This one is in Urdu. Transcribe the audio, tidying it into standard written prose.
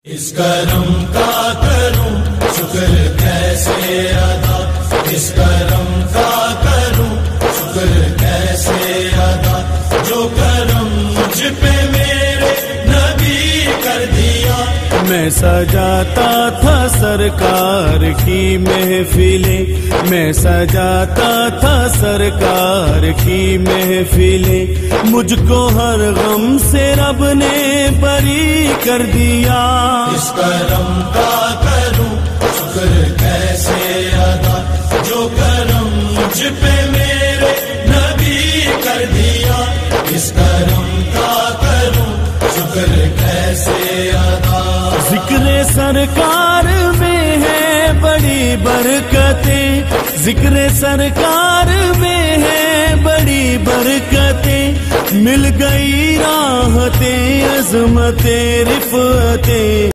اس کرم کا کروں شکر کیسے ادا، اس کرم کا کروں شکر کیسے ادا، جو کرم مجھ پہ میرے نبی کر دیا۔ میں سجاتا تھا سرکار کی محفلیں، میں سجاتا تھا سرکار کی محفلیں، مجھ کو ہر غم سے رب نے بری کر دیا۔ اس کرم کا کروں شکر کیسے ادا، جو کرم مجھ پہ میرے نبی کر دیا۔ اس کرم کا کروں شکر کیسے ادا۔ ذکر سرکار میں ہے بڑی برکتیں، ذکر سرکار میں ہے بڑی برکتیں، مل گئی راحتیں عظمتیں رفعتیں۔